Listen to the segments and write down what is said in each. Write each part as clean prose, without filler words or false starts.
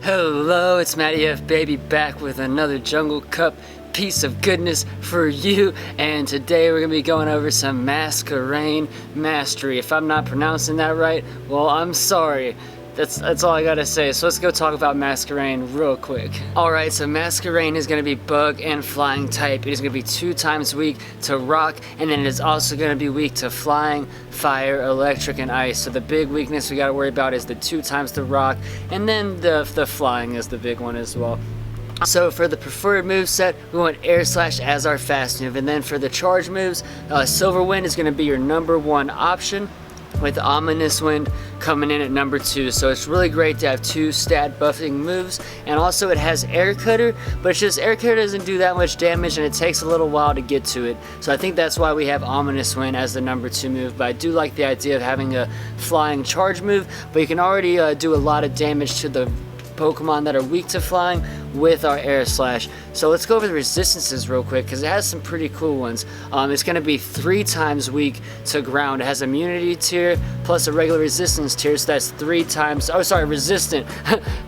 Hello, it's Matty F Baby back with another Jungle Cup piece of goodness for you, and today we're going to be going over some Masquerain Mastery. If I'm not pronouncing that right, well, I'm sorry. That's all I gotta say. So let's go talk about Masquerain real quick. Alright, so Masquerain is gonna be bug and flying type. It is gonna be 2 times weak to rock, and then it is also gonna be weak to flying, fire, electric, and ice. So the big weakness we gotta worry about is the 2 times the rock, and then the flying is the big one as well. So for the preferred move set, we want Air Slash as our fast move, and then for the charge moves, Silver Wind is gonna be your #1 option, with Ominous Wind coming in at #2. So it's really great to have 2 stat buffing moves, and also it has Air Cutter, but it's just Air Cutter doesn't do that much damage and it takes a little while to get to it. So I think that's why we have Ominous Wind as the #2 move, but I do like the idea of having a flying charge move, but you can already do a lot of damage to the Pokemon that are weak to flying with our Air Slash. So let's go over the resistances real quick because it has some pretty cool ones. It's going to be 3 times weak to ground. It has immunity tier plus a regular resistance tier, so that's 3 times, resistant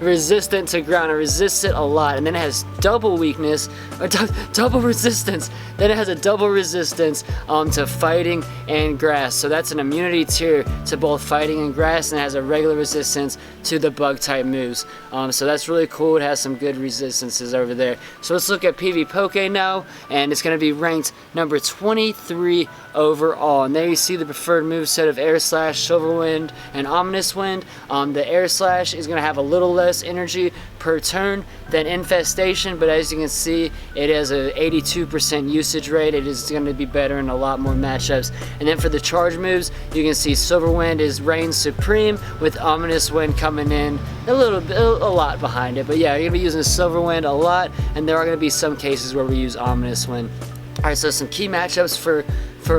resistant to ground. It resists it a lot, and then it has double weakness, or double resistance. Then it has a double resistance to fighting and grass, so that's an immunity tier to both fighting and grass, and it has a regular resistance to the bug type moves. So that's really cool. It has some good resistances over there. So let's look at PvPoke now, and it's going to be ranked number 23 overall. And there you see the preferred moveset of Air Slash, Silver Wind, and Ominous Wind. The Air Slash is going to have a little less energy per turn than Infestation, but as you can see, it has a 82% usage rate. It is going to be better in a lot more matchups. And then for the charge moves, you can see Silver Wind is reign supreme, with Ominous Wind coming in a lot behind it. But yeah, you're going to be using Silver Wind a lot, and there are going to be some cases where we use Ominous Wind. Alright, so some key matchups for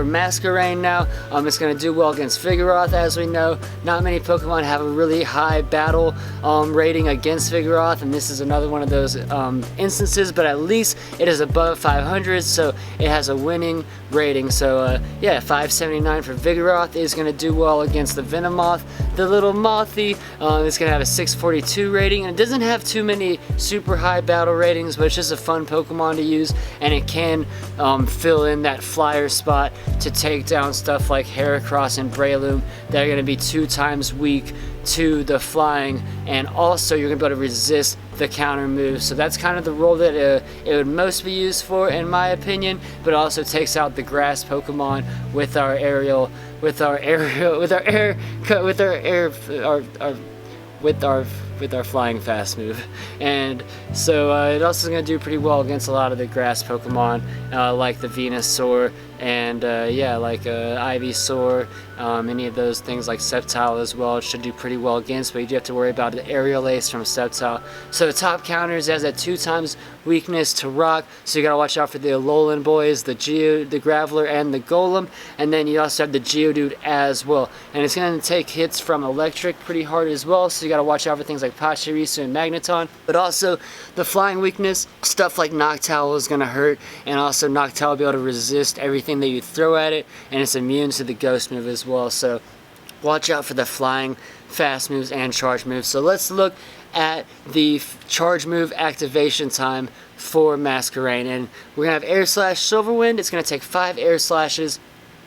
Masquerain now. It's going to do well against Vigoroth, as we know. Not many Pokemon have a really high battle rating against Vigoroth, and this is another one of those instances, but at least it is above 500, so it has a winning rating. So yeah, 579 for Vigoroth is going to do well against the Venomoth. The little Mothy is going to have a 642 rating, and it doesn't have too many super high battle ratings, but it's just a fun Pokemon to use, and it can fill in that flyer spot to take down stuff like Heracross and Breloom that are going to be 2 times weak to the flying, and also you're going to be able to resist the counter moves. So that's kind of the role that it would most be used for, in my opinion, but it also takes out the grass Pokemon with our flying fast move. And so it also is going to do pretty well against a lot of the grass Pokemon, like the Venusaur, and like Ivysaur, any of those things like Sceptile as well. It should do pretty well against, but you do have to worry about the Aerial Ace from Sceptile. So the top counters, it has that 2 times weakness to rock, so you gotta watch out for the Alolan boys, the Graveler, and the Golem. And then you also have the Geodude as well, and it's gonna take hits from electric pretty hard as well, so you gotta watch out for things like Pachirisu and Magneton. But also the flying weakness, stuff like Noctowl is gonna hurt, and also Noctowl will be able to resist everything that you throw at it, and it's immune to the Ghost move as well. So watch out for the flying fast moves and charge moves. So let's look at the charge move activation time for Masquerain, and we're gonna have Air Slash Silver Wind. It's gonna take 5 Air Slashes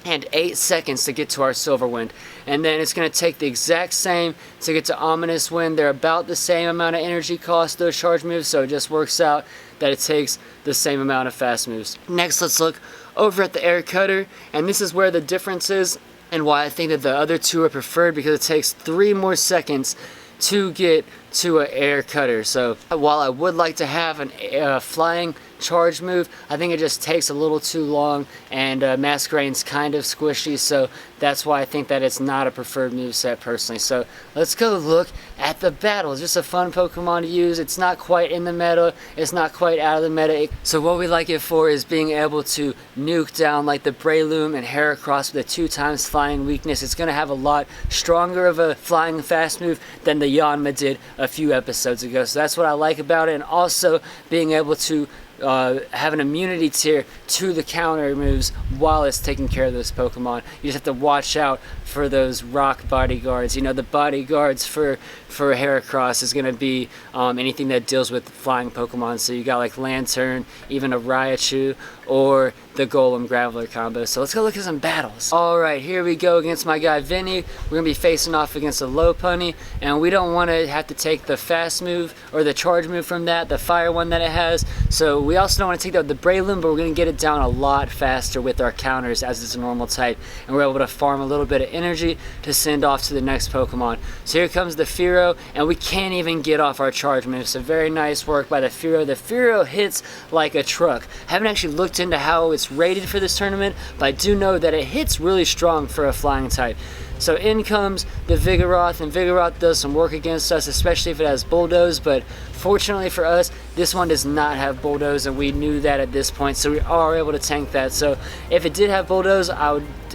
and 8 seconds to get to our Silver Wind, and then it's going to take the exact same to get to Ominous Wind. They're about the same amount of energy cost, those charge moves, so it just works out that it takes the same amount of fast moves. Next, let's look over at the Air Cutter, and this is where the difference is and why I think that the other 2 are preferred, because it takes 3 more seconds to get to an Air Cutter. So while I would like to have a flying charge move, I think it just takes a little too long, and Masquerain's kind of squishy, so that's why I think that it's not a preferred moveset personally. So let's go look at the battle. It's just a fun Pokemon to use. It's not quite in the meta, it's not quite out of the meta. So what we like it for is being able to nuke down like the Breloom and Heracross with a 2 times flying weakness. It's going to have a lot stronger of a flying fast move than the Yanma did a few episodes ago. So that's what I like about it, and also being able to have an immunity tier to the counter moves while it's taking care of those Pokemon. You just have to watch out for those rock bodyguards. You know, the bodyguards for Heracross is going to be anything that deals with flying Pokemon. So you got like Lantern, even a Raichu, or the Golem Graveler combo. So let's go look at some battles. Alright, here we go against my guy Vinny. We're going to be facing off against a Lopunny, and we don't want to have to take the fast move or the charge move from that, the fire one that it has. So we also don't want to take that with the Breloom, but we're going to get it down a lot faster with our counters as it's a normal type, and we're able to farm a little bit of energy to send off to the next Pokemon. So here comes the Fearow, and we can't even get off our charge move. So very nice work by the Fearow. The Fearow hits like a truck. I haven't actually looked into how it's rated for this tournament, but I do know that it hits really strong for a flying type. So in comes the Vigoroth, and Vigoroth does some work against us, especially if it has Bulldoze, but fortunately for us, this one does not have Bulldoze, and we knew that at this point, so we are able to tank that. So if it did have Bulldoze,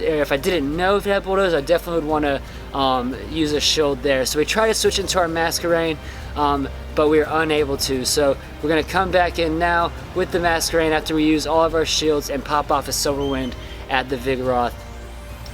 if I didn't know if it had Bulldoze, I definitely would want to use a shield there. So we try to switch into our Masquerain, but we are unable to. So we're going to come back in now with the Masquerain after we use all of our shields and pop off a Silver Wind at the Vigoroth.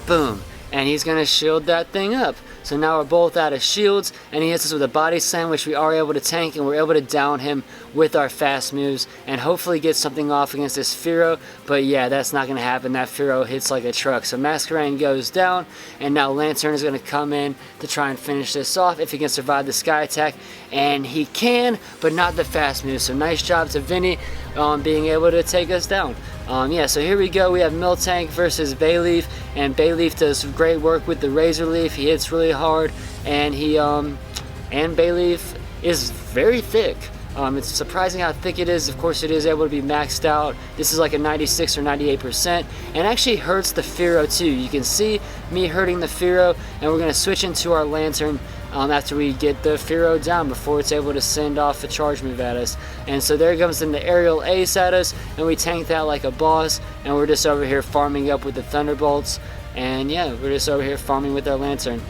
Boom. And he's going to shield that thing up. So now we're both out of shields, and he hits us with a Body Slam, which we are able to tank, and we're able to down him with our fast moves and hopefully get something off against this Fearow. But yeah, that's not going to happen. That Fearow hits like a truck. So Masquerain goes down, and now Lantern is going to come in to try and finish this off if he can survive the Sky Attack. And he can, but not the fast move. So nice job to Vinny being able to take us down. Yeah, so here we go. We have Miltank versus Bayleef, and Bayleef does great work with the Razor Leaf. He hits really hard, and and Bayleef is very thick. It's surprising how thick it is. Of course, it is able to be maxed out. This is like a 96 or 98%, and actually hurts the Fearow too. You can see me hurting the Fearow, and we're going to switch into our Lantern after we get the Fearow down before it's able to send off a charge move at us. And so there comes in the Aerial Ace at us, and we tank that like a boss, and we're just over here farming up with the Thunderbolts. And yeah, we're just over here farming with our Lantern.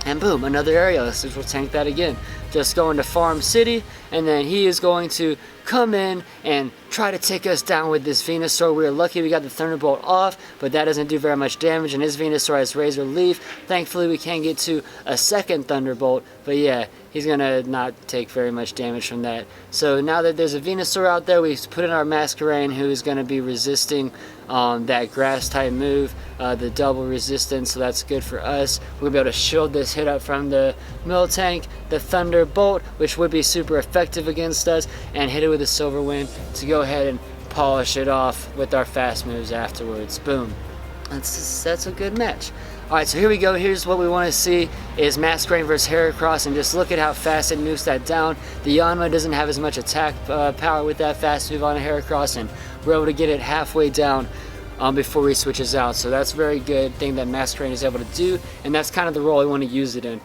And boom, another Aerial Ace, which will tank that again. Just going to Farm City, and then he is going to come in and try to take us down with this Venusaur. We were lucky we got the Thunderbolt off, but that doesn't do very much damage, and his Venusaur has Razor Leaf. Thankfully, we can get to a second Thunderbolt, but yeah, he's going to not take very much damage from that. So now that there's a Venusaur out there, we put in our Masquerain, who is going to be resisting that Grass-type move, the double resistance, so that's good for us. We'll be able to shield this hit up from the Miltank, the Thunderbolt, which would be super effective against us, and hit it with a Silver Wind to go ahead and polish it off with our fast moves afterwards. Boom. That's a good match. Alright, so here we go. Here's what we want to see is Masquerain versus Heracross, and just look at how fast it nukes that down. The Yanma doesn't have as much attack power with that fast move on Heracross, and we're able to get it halfway down before he switches out. So that's a very good thing that Masquerain is able to do, and that's kind of the role we want to use it in.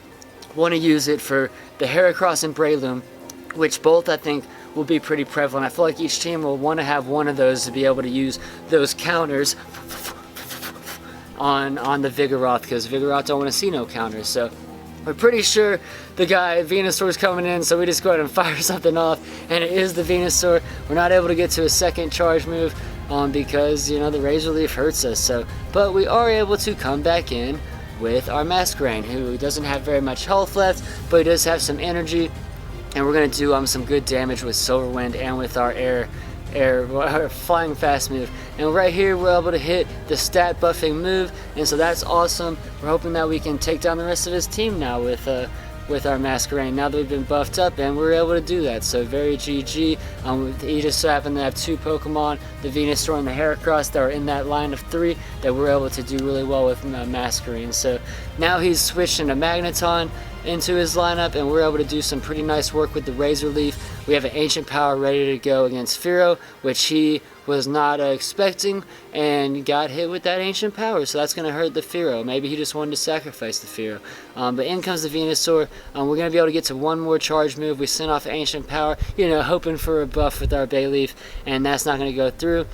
We want to use it for the Heracross and Breloom, which both I think will be pretty prevalent. I feel like each team will want to have one of those to be able to use those counters on the Vigoroth, because Vigoroth don't want to see no counters. So we're pretty sure the guy Venusaur's coming in, so we just go ahead and fire something off, and it is the Venusaur. We're not able to get to a second charge move because, you know, the Razor Leaf hurts us. So, but we are able to come back in with our Masquerain, who doesn't have very much health left, but he does have some energy, and we're going to do some good damage with Silver Wind and with our our flying fast move. And right here we're able to hit the stat buffing move, and so that's awesome. We're hoping that we can take down the rest of his team now with our Masquerain, now that we've been buffed up, and we're able to do that. So very GG. He just so happened to have two Pokemon, the Venusaur and the Heracross, that are in that line of three that we're able to do really well with Masquerain. So now he's switched into Magneton into his lineup, and we're able to do some pretty nice work with the Razor Leaf. We have an Ancient Power ready to go against Fearow, which he was not expecting, and got hit with that Ancient Power, so that's going to hurt the Fearow. Maybe he just wanted to sacrifice the Fearow. But in comes the Venusaur. We're going to be able to get to one more charge move. We sent off Ancient Power, you know, hoping for a buff with our Bayleef, and that's not going to go through.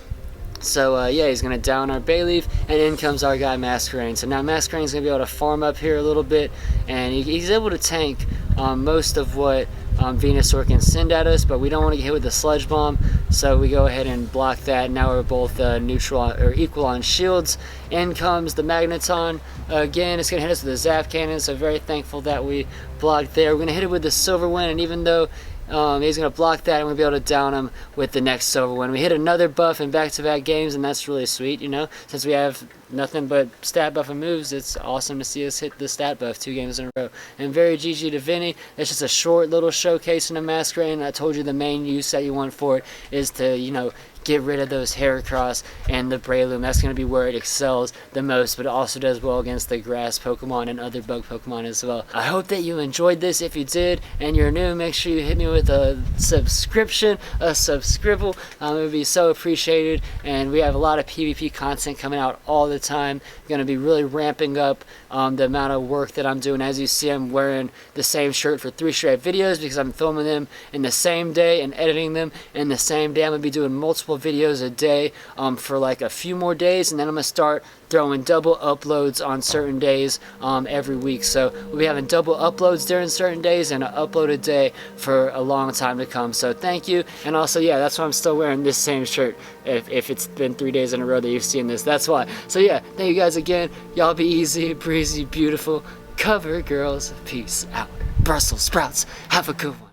So yeah, he's going to down our Bayleef, and in comes our guy Masquerain. So now Masquerain's going to be able to farm up here a little bit, and he's able to tank most of what Venusaur can send at us, but we don't want to get hit with the Sludge Bomb, so we go ahead and block that. Now we're both neutral or equal on shields. In comes the Magneton. Again, it's going to hit us with a Zap Cannon, so very thankful that we blocked there. We're going to hit it with the Silver Wind, and even though he's going to block that, and we'll be able to down him with the next Silver Wind. We hit another buff in back-to-back games, and that's really sweet, you know. Since we have nothing but stat buff and moves, it's awesome to see us hit the stat buff 2 games in a row. And very GG to Vinny. It's just a short little showcase in a Masquerain, and I told you the main use that you want for it is to, you know, get rid of those Heracross and the Breloom. That's going to be where it excels the most, but it also does well against the grass Pokemon and other bug Pokemon as well. I hope that you enjoyed this. If you did and you're new, make sure you hit me with a subscription, a subscribble. It would be so appreciated, and we have a lot of PvP content coming out all the time. Going to be really ramping up the amount of work that I'm doing. As you see, I'm wearing the same shirt for 3 straight videos because I'm filming them in the same day and editing them in the same day. I'm going to be doing multiple videos a day for like a few more days, and then I'm going to start throwing double uploads on certain days every week. So we'll be having double uploads during certain days and an upload a day for a long time to come. So thank you. And also, yeah, that's why I'm still wearing this same shirt. If it's been 3 days in a row that you've seen this, that's why. So yeah, thank you guys again. Y'all be easy, breezy, beautiful, cover girls. Peace out. Brussels sprouts. Have a good one.